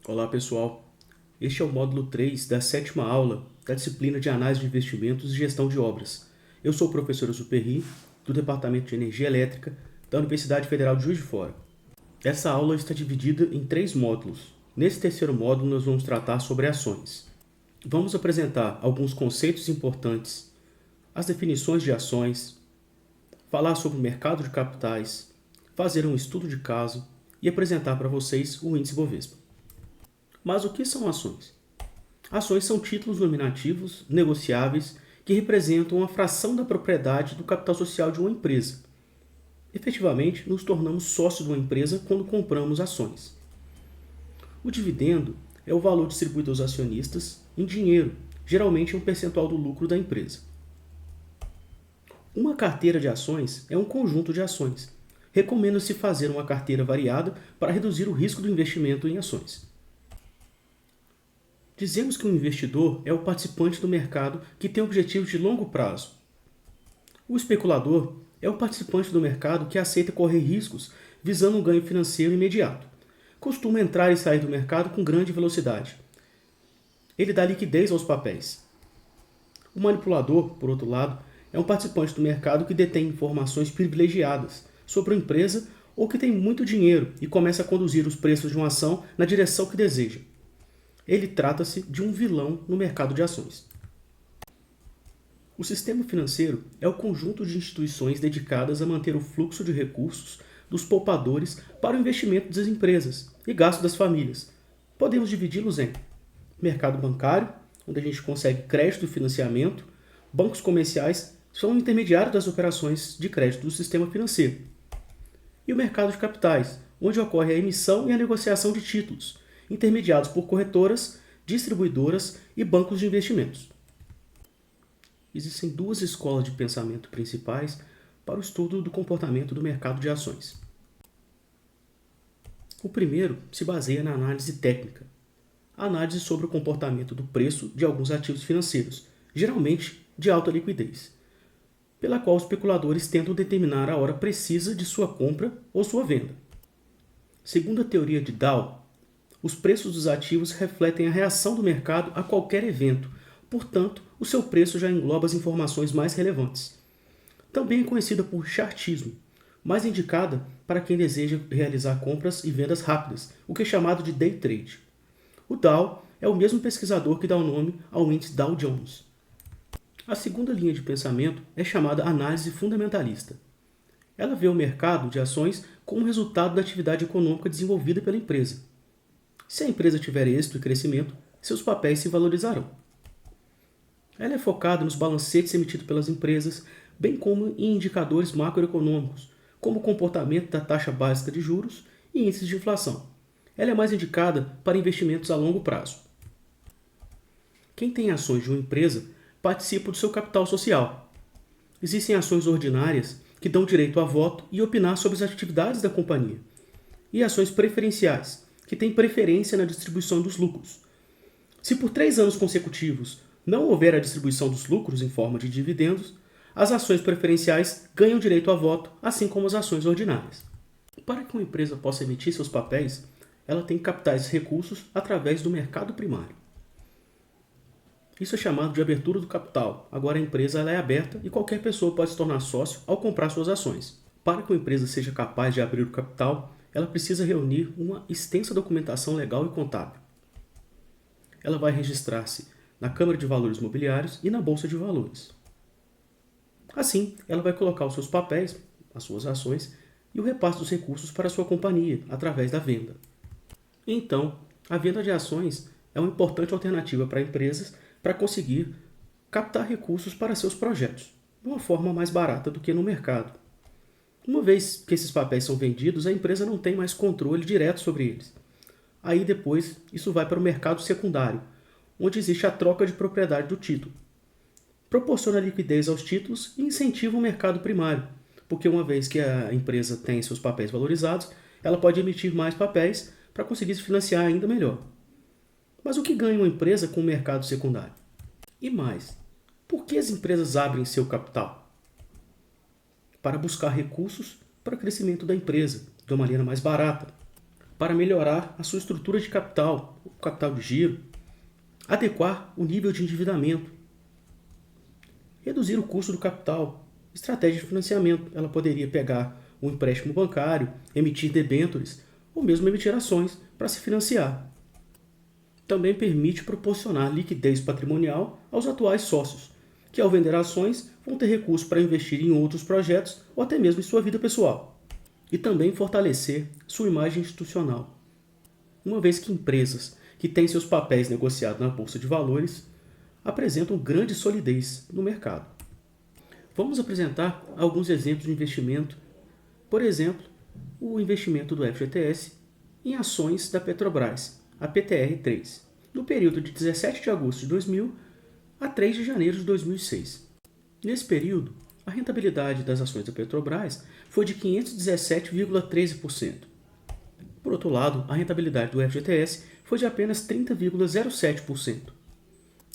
Olá pessoal, este é o módulo 3 da sétima aula da disciplina de Análise de Investimentos e Gestão de Obras. Eu sou o professor Superri, do Departamento de Energia Elétrica da Universidade Federal de Juiz de Fora. Essa aula está dividida em 3 módulos. Nesse terceiro módulo nós vamos tratar sobre ações. Vamos apresentar alguns conceitos importantes, as definições de ações, falar sobre o mercado de capitais, fazer um estudo de caso e apresentar para vocês o índice Bovespa. Mas o que são ações? Ações são títulos nominativos negociáveis que representam uma fração da propriedade do capital social de uma empresa. Efetivamente, nos tornamos sócios de uma empresa quando compramos ações. O dividendo é o valor distribuído aos acionistas em dinheiro, geralmente um percentual do lucro da empresa. Uma carteira de ações é um conjunto de ações. Recomenda-se fazer uma carteira variada para reduzir o risco do investimento em ações. Dizemos que um investidor é o participante do mercado que tem objetivos de longo prazo. O especulador é o participante do mercado que aceita correr riscos visando um ganho financeiro imediato. Costuma entrar e sair do mercado com grande velocidade. Ele dá liquidez aos papéis. O manipulador, por outro lado, é um participante do mercado que detém informações privilegiadas sobre a empresa ou que tem muito dinheiro e começa a conduzir os preços de uma ação na direção que deseja. Ele trata-se de um vilão no mercado de ações. O sistema financeiro é o conjunto de instituições dedicadas a manter o fluxo de recursos dos poupadores para o investimento das empresas e gasto das famílias. Podemos dividi-los em mercado bancário, onde a gente consegue crédito e financiamento. Bancos comerciais são o intermediário das operações de crédito do sistema financeiro. E o mercado de capitais, onde ocorre a emissão e a negociação de títulos, intermediados por corretoras, distribuidoras e bancos de investimentos. Existem 2 escolas de pensamento principais para o estudo do comportamento do mercado de ações. O primeiro se baseia na análise técnica, a análise sobre o comportamento do preço de alguns ativos financeiros, geralmente de alta liquidez, pela qual os especuladores tentam determinar a hora precisa de sua compra ou sua venda. Segundo a teoria de Dow, os preços dos ativos refletem a reação do mercado a qualquer evento, portanto, o seu preço já engloba as informações mais relevantes. Também é conhecida por chartismo, mais indicada para quem deseja realizar compras e vendas rápidas, o que é chamado de day trade. O Dow é o mesmo pesquisador que dá o nome ao índice Dow Jones. A segunda linha de pensamento é chamada análise fundamentalista. Ela vê o mercado de ações como resultado da atividade econômica desenvolvida pela empresa. Se a empresa tiver êxito e crescimento, seus papéis se valorizarão. Ela é focada nos balancetes emitidos pelas empresas, bem como em indicadores macroeconômicos, como o comportamento da taxa básica de juros e índices de inflação. Ela é mais indicada para investimentos a longo prazo. Quem tem ações de uma empresa participa do seu capital social. Existem ações ordinárias que dão direito a voto e opinar sobre as atividades da companhia, e ações preferenciais, que têm preferência na distribuição dos lucros. Se por 3 anos consecutivos não houver a distribuição dos lucros em forma de dividendos, as ações preferenciais ganham direito a voto, assim como as ações ordinárias. Para que uma empresa possa emitir seus papéis, ela tem que captar esses recursos através do mercado primário. Isso é chamado de abertura do capital. Agora a empresa é aberta e qualquer pessoa pode se tornar sócio ao comprar suas ações. Para que uma empresa seja capaz de abrir o capital, ela precisa reunir uma extensa documentação legal e contábil. Ela vai registrar-se na Câmara de Valores Mobiliários e na Bolsa de Valores. Assim, ela vai colocar os seus papéis, as suas ações e o repasse dos recursos para a sua companhia, através da venda. Então, a venda de ações é uma importante alternativa para empresas para conseguir captar recursos para seus projetos, de uma forma mais barata do que no mercado. Uma vez que esses papéis são vendidos, a empresa não tem mais controle direto sobre eles. Aí depois, isso vai para o mercado secundário, onde existe a troca de propriedade do título. Proporciona liquidez aos títulos e incentiva o mercado primário, porque uma vez que a empresa tem seus papéis valorizados, ela pode emitir mais papéis para conseguir se financiar ainda melhor. Mas o que ganha uma empresa com o mercado secundário? E mais, por que as empresas abrem seu capital? Para buscar recursos para o crescimento da empresa, de uma maneira mais barata, para melhorar a sua estrutura de capital, o capital de giro, adequar o nível de endividamento, reduzir o custo do capital, estratégia de financiamento. Ela poderia pegar um empréstimo bancário, emitir debêntures ou mesmo emitir ações para se financiar. Também permite proporcionar liquidez patrimonial aos atuais sócios, que ao vender ações vão ter recursos para investir em outros projetos ou até mesmo em sua vida pessoal. E também fortalecer sua imagem institucional, uma vez que empresas que têm seus papéis negociados na Bolsa de Valores apresentam grande solidez no mercado. Vamos apresentar alguns exemplos de investimento. Por exemplo, o investimento do FGTS em ações da Petrobras, a PTR3, no período de 17 de agosto de 2000 a 3 de janeiro de 2006. Nesse período, a rentabilidade das ações da Petrobras foi de 517,13%. Por outro lado, a rentabilidade do FGTS foi de apenas 30,07%.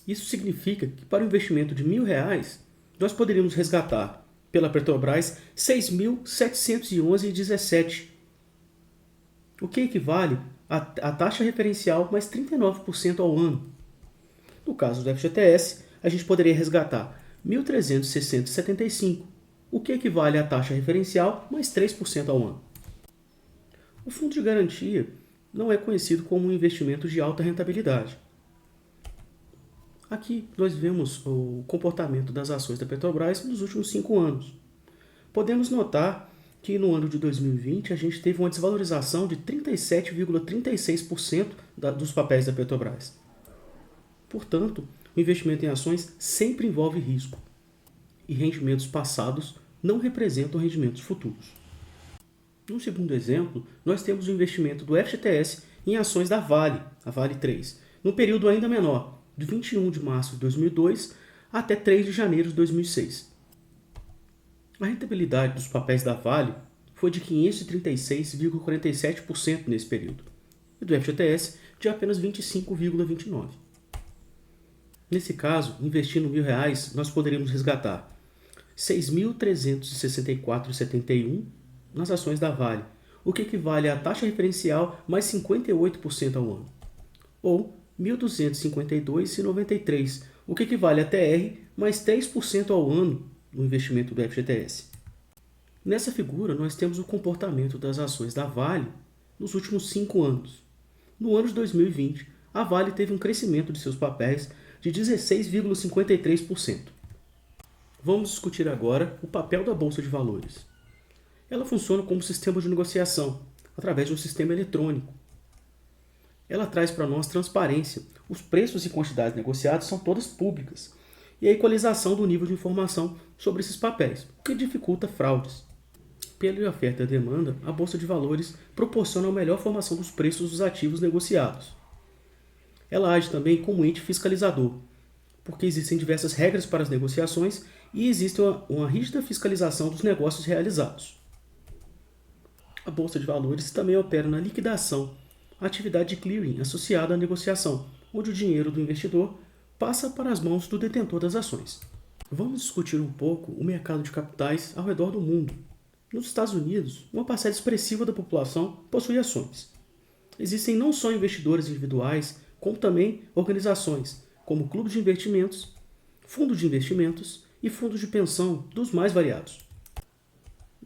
Isso significa que para o investimento de R$1.000, nós poderíamos resgatar pela Petrobras R$ 6.711,17, o que equivale à taxa referencial mais 39% ao ano. No caso do FGTS, a gente poderia resgatar R$ 1.360,75, o que equivale à taxa referencial mais 3% ao ano. O fundo de garantia não é conhecido como um investimento de alta rentabilidade. Aqui nós vemos o comportamento das ações da Petrobras nos últimos 5 anos. Podemos notar que no ano de 2020 a gente teve uma desvalorização de 37,36% dos papéis da Petrobras. Portanto, o investimento em ações sempre envolve risco, e rendimentos passados não representam rendimentos futuros. No segundo exemplo, nós temos o investimento do FGTS em ações da Vale, a Vale 3, num período ainda menor, de 21 de março de 2002 até 3 de janeiro de 2006. A rentabilidade dos papéis da Vale foi de 536,47% nesse período, e do FGTS de apenas 25,29%. Nesse caso, investindo R$1.000, nós poderíamos resgatar R$ 6.364,71 nas ações da Vale, o que equivale à taxa referencial mais 58% ao ano, ou R$ 1.252,93, o que equivale a TR mais 3% ao ano no investimento do FGTS. Nessa figura, nós temos o comportamento das ações da Vale nos últimos 5 anos. No ano de 2020, a Vale teve um crescimento de seus papéis de 16,53%. Vamos discutir agora o papel da Bolsa de Valores. Ela funciona como sistema de negociação, através de um sistema eletrônico. Ela traz para nós transparência. Os preços e quantidades negociados são todas públicas, e a equalização do nível de informação sobre esses papéis, o que dificulta fraudes. Pela oferta e demanda, a Bolsa de Valores proporciona a melhor formação dos preços dos ativos negociados. Ela age também como ente fiscalizador, porque existem diversas regras para as negociações e existe uma rígida fiscalização dos negócios realizados. A Bolsa de Valores também opera na liquidação, a atividade de clearing associada à negociação, onde o dinheiro do investidor passa para as mãos do detentor das ações. Vamos discutir um pouco o mercado de capitais ao redor do mundo. Nos Estados Unidos, uma parcela expressiva da população possui ações. Existem não só investidores individuais, como também organizações, como clubes de investimentos, fundos de investimentos e fundos de pensão dos mais variados.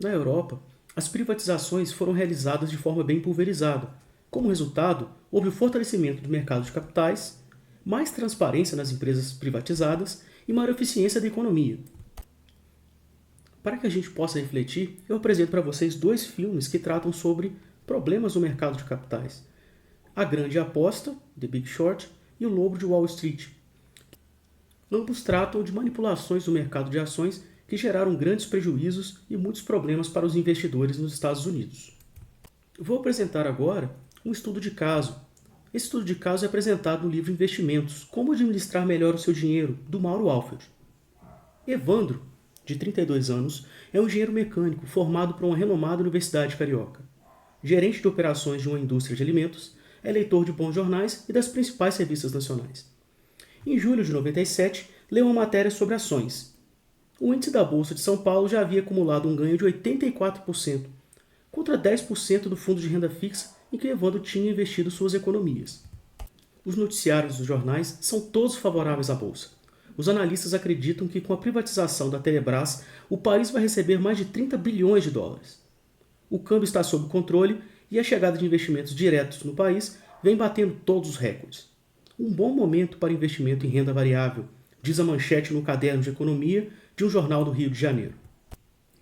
Na Europa, as privatizações foram realizadas de forma bem pulverizada. Como resultado, houve o fortalecimento do mercado de capitais, mais transparência nas empresas privatizadas e maior eficiência da economia. Para que a gente possa refletir, eu apresento para vocês 2 filmes que tratam sobre problemas no mercado de capitais. A Grande Aposta, The Big Short, e O Lobo de Wall Street. Ambos tratam de manipulações do mercado de ações que geraram grandes prejuízos e muitos problemas para os investidores nos Estados Unidos. Vou apresentar agora um estudo de caso. Esse estudo de caso é apresentado no livro Investimentos, Como Administrar Melhor o Seu Dinheiro, do Mauro Alfeld. Evandro, de 32 anos, é um engenheiro mecânico formado por uma renomada universidade carioca. Gerente de operações de uma indústria de alimentos, é leitor de bons jornais e das principais revistas nacionais. Em julho de 97, leu uma matéria sobre ações. O índice da Bolsa de São Paulo já havia acumulado um ganho de 84%, contra 10% do fundo de renda fixa em que Evandro tinha investido suas economias. Os noticiários dos jornais são todos favoráveis à Bolsa. Os analistas acreditam que com a privatização da Telebrás, o país vai receber mais de 30 bilhões de dólares. O câmbio está sob controle e a chegada de investimentos diretos no país vem batendo todos os recordes. Um bom momento para investimento em renda variável, diz a manchete no caderno de economia de um jornal do Rio de Janeiro.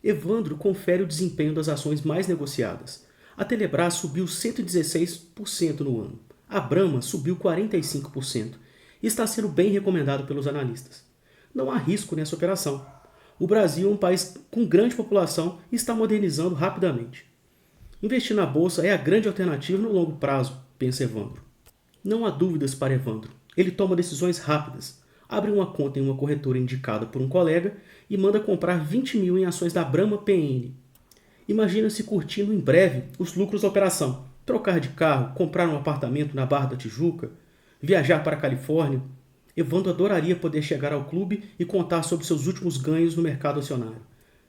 Evandro confere o desempenho das ações mais negociadas. A Telebrás subiu 116% no ano. A Brahma subiu 45% e está sendo bem recomendado pelos analistas. Não há risco nessa operação. O Brasil é um país com grande população e está modernizando rapidamente. Investir na Bolsa é a grande alternativa no longo prazo, pensa Evandro. Não há dúvidas para Evandro. Ele toma decisões rápidas. Abre uma conta em uma corretora indicada por um colega e manda comprar 20 mil em ações da Brahma PN. Imagina-se curtindo em breve os lucros da operação. Trocar de carro, comprar um apartamento na Barra da Tijuca, viajar para a Califórnia. Evandro adoraria poder chegar ao clube e contar sobre seus últimos ganhos no mercado acionário.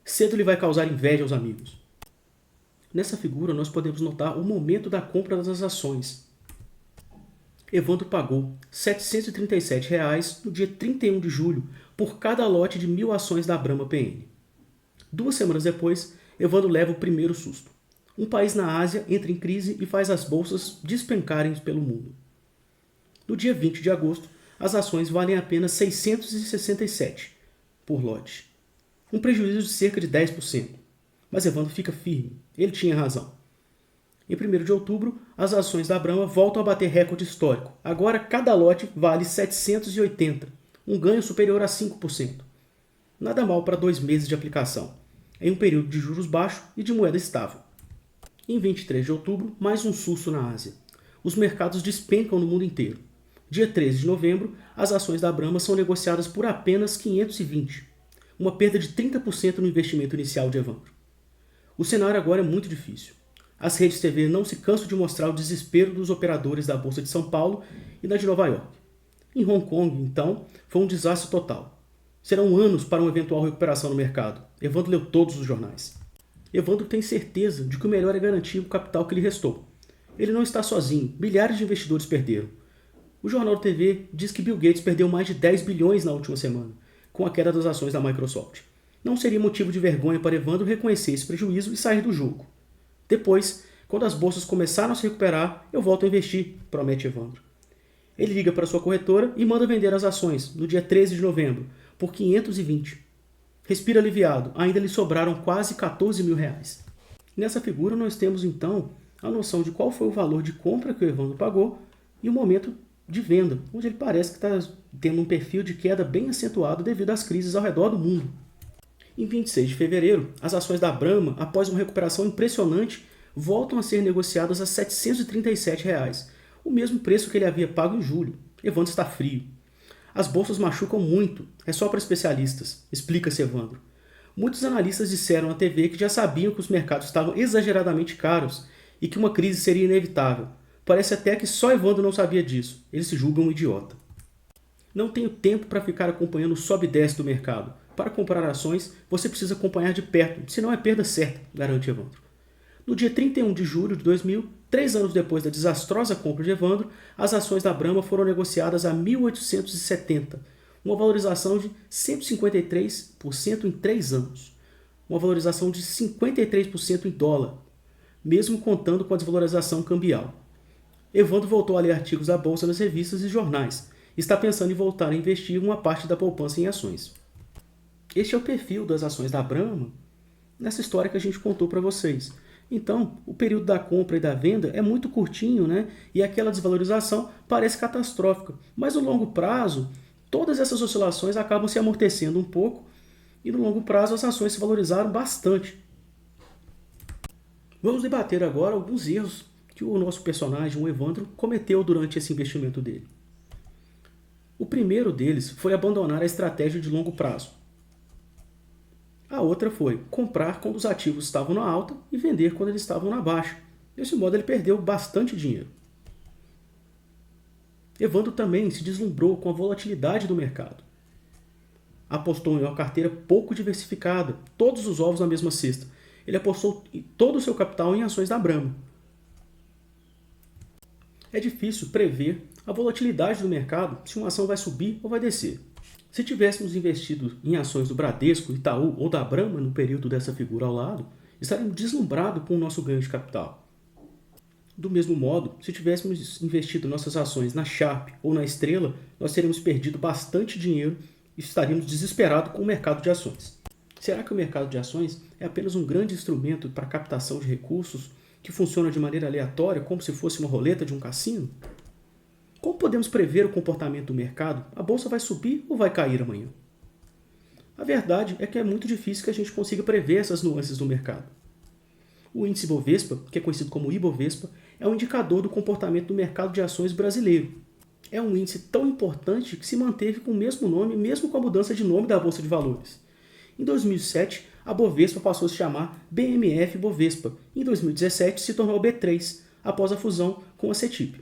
Cedo ele vai causar inveja aos amigos. Nessa figura nós podemos notar o momento da compra das ações. Evandro pagou R$ 737 no dia 31 de julho por cada lote de 1.000 ações da Brahma PN. 2 semanas depois, Evandro leva o primeiro susto. Um país na Ásia entra em crise e faz as bolsas despencarem pelo mundo. No dia 20 de agosto, as ações valem apenas 667 por lote. Um prejuízo de cerca de 10%. Mas Evandro fica firme. Ele tinha razão. Em 1º de outubro, as ações da Brahma voltam a bater recorde histórico. Agora, cada lote vale 780, um ganho superior a 5%. Nada mal para 2 meses de aplicação, em um período de juros baixos e de moeda estável. Em 23 de outubro, mais um susto na Ásia. Os mercados despencam no mundo inteiro. Dia 13 de novembro, as ações da Brahma são negociadas por apenas 520, uma perda de 30% no investimento inicial de Evandro. O cenário agora é muito difícil. As redes TV não se cansam de mostrar o desespero dos operadores da Bolsa de São Paulo e da de Nova York. Em Hong Kong, então, foi um desastre total. Serão anos para uma eventual recuperação no mercado. Evandro leu todos os jornais. Evandro tem certeza de que o melhor é garantir o capital que lhe restou. Ele não está sozinho, milhares de investidores perderam. O Jornal TV diz que Bill Gates perdeu mais de 10 bilhões na última semana, com a queda das ações da Microsoft. Não seria motivo de vergonha para Evandro reconhecer esse prejuízo e sair do jogo. Depois, quando as bolsas começaram a se recuperar, eu volto a investir, promete Evandro. Ele liga para sua corretora e manda vender as ações, no dia 13 de novembro, por 520. Respira aliviado, ainda lhe sobraram quase 14 mil reais. Nessa figura nós temos então a noção de qual foi o valor de compra que o Evandro pagou e o momento de venda, onde ele parece que está tendo um perfil de queda bem acentuado devido às crises ao redor do mundo. Em 26 de fevereiro, as ações da Brahma, após uma recuperação impressionante, voltam a ser negociadas a R$ 737, o mesmo preço que ele havia pago em julho. Evandro está frio. As bolsas machucam muito, é só para especialistas, explica-se Evandro. Muitos analistas disseram à TV que já sabiam que os mercados estavam exageradamente caros e que uma crise seria inevitável. Parece até que só Evandro não sabia disso. Ele se julga um idiota. Não tenho tempo para ficar acompanhando o sobe e desce do mercado. Para comprar ações, você precisa acompanhar de perto, senão é perda certa, garante Evandro. No dia 31 de julho de 2000, 3 anos depois da desastrosa compra de Evandro, as ações da Brahma foram negociadas a 1.870, uma valorização de 153% em 3 anos. Uma valorização de 53% em dólar, mesmo contando com a desvalorização cambial. Evandro voltou a ler artigos da Bolsa nas revistas e jornais. Está pensando em voltar a investir uma parte da poupança em ações. Este é o perfil das ações da Brahma nessa história que a gente contou para vocês. Então, o período da compra e da venda é muito curtinho, né? E aquela desvalorização parece catastrófica. Mas no longo prazo, todas essas oscilações acabam se amortecendo um pouco e no longo prazo as ações se valorizaram bastante. Vamos debater agora alguns erros que o nosso personagem, o Evandro, cometeu durante esse investimento dele. O primeiro deles foi abandonar a estratégia de longo prazo. A outra foi comprar quando os ativos estavam na alta e vender quando eles estavam na baixa. Desse modo ele perdeu bastante dinheiro. Evandro também se deslumbrou com a volatilidade do mercado. Apostou em uma carteira pouco diversificada, todos os ovos na mesma cesta. Ele apostou todo o seu capital em ações da Brahma. É difícil prever a volatilidade do mercado se uma ação vai subir ou vai descer. Se tivéssemos investido em ações do Bradesco, Itaú ou da Brahma no período dessa figura ao lado, estaríamos deslumbrados com o nosso ganho de capital. Do mesmo modo, se tivéssemos investido nossas ações na Sharp ou na Estrela, nós teríamos perdido bastante dinheiro e estaríamos desesperados com o mercado de ações. Será que o mercado de ações é apenas um grande instrumento para captação de recursos que funciona de maneira aleatória, como se fosse uma roleta de um cassino? Como podemos prever o comportamento do mercado? A bolsa vai subir ou vai cair amanhã? A verdade é que é muito difícil que a gente consiga prever essas nuances do mercado. O índice Bovespa, que é conhecido como Ibovespa, é um indicador do comportamento do mercado de ações brasileiro. É um índice tão importante que se manteve com o mesmo nome, mesmo com a mudança de nome da Bolsa de Valores. Em 2007, a Bovespa passou a se chamar BMF Bovespa. Em 2017, se tornou B3, após a fusão com a CETIP.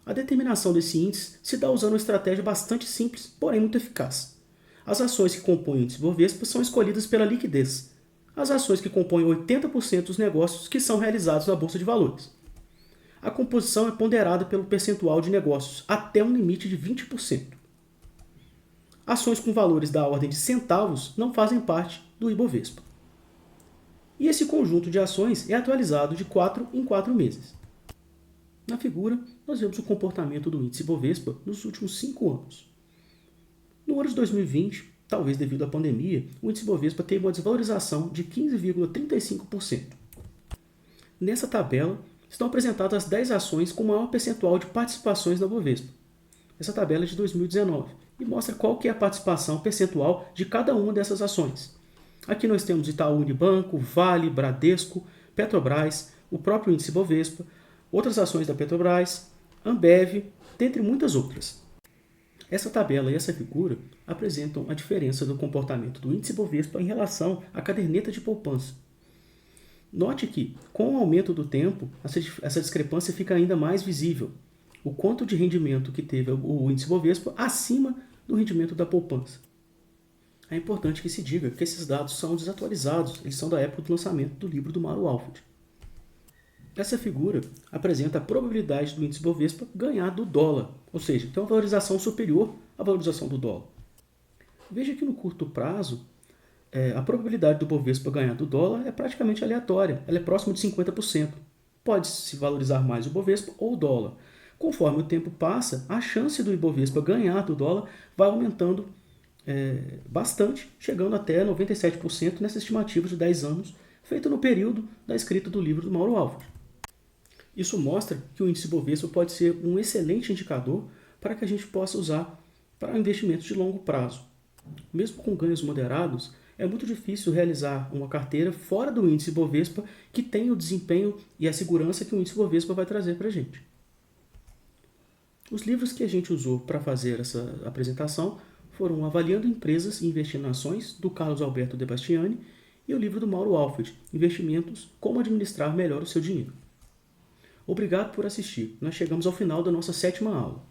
A determinação desse índice se dá usando uma estratégia bastante simples, porém muito eficaz. As ações que compõem o índice Bovespa são escolhidas pela liquidez. As ações que compõem 80% dos negócios que são realizados na Bolsa de Valores. A composição é ponderada pelo percentual de negócios, até um limite de 20%. Ações com valores da ordem de centavos não fazem parte do Ibovespa. E esse conjunto de ações é atualizado de 4 em 4 meses. Na figura, nós vemos o comportamento do índice Bovespa nos últimos 5 anos. No ano de 2020, talvez devido à pandemia, o índice Bovespa teve uma desvalorização de 15,35%. Nessa tabela, estão apresentadas as 10 ações com maior percentual de participações na Bovespa. Essa tabela é de 2019 e mostra qual que é a participação percentual de cada uma dessas ações. Aqui nós temos Itaú Unibanco, Vale, Bradesco, Petrobras, o próprio índice Bovespa, outras ações da Petrobras, Ambev, dentre muitas outras. Essa tabela e essa figura apresentam a diferença do comportamento do índice Bovespa em relação à caderneta de poupança. Note que, com o aumento do tempo, essa discrepância fica ainda mais visível. O quanto de rendimento que teve o índice Bovespa acima do rendimento da poupança. É importante que se diga que esses dados são desatualizados, eles são da época do lançamento do livro do Mauro Alford. Essa figura apresenta a probabilidade do índice Bovespa ganhar do dólar, ou seja, tem uma valorização superior à valorização do dólar. Veja que no curto prazo, a probabilidade do Bovespa ganhar do dólar é praticamente aleatória, ela é próxima de 50%. Pode se valorizar mais o Bovespa ou o dólar. Conforme o tempo passa, a chance do Ibovespa ganhar do dólar vai aumentando bastante, chegando até 97% nessa estimativa de 10 anos, feita no período da escrita do livro do Mauro Alford. Isso mostra que o índice Bovespa pode ser um excelente indicador para que a gente possa usar para investimentos de longo prazo. Mesmo com ganhos moderados, é muito difícil realizar uma carteira fora do índice Bovespa que tenha o desempenho e a segurança que o índice Bovespa vai trazer para a gente. Os livros que a gente usou para fazer essa apresentação foram Avaliando Empresas e Investindo em Ações, do Carlos Alberto De Bastiani, e o livro do Mauro Alford, Investimentos, Como Administrar Melhor o Seu Dinheiro. Obrigado por assistir. Nós chegamos ao final da nossa 7ª aula.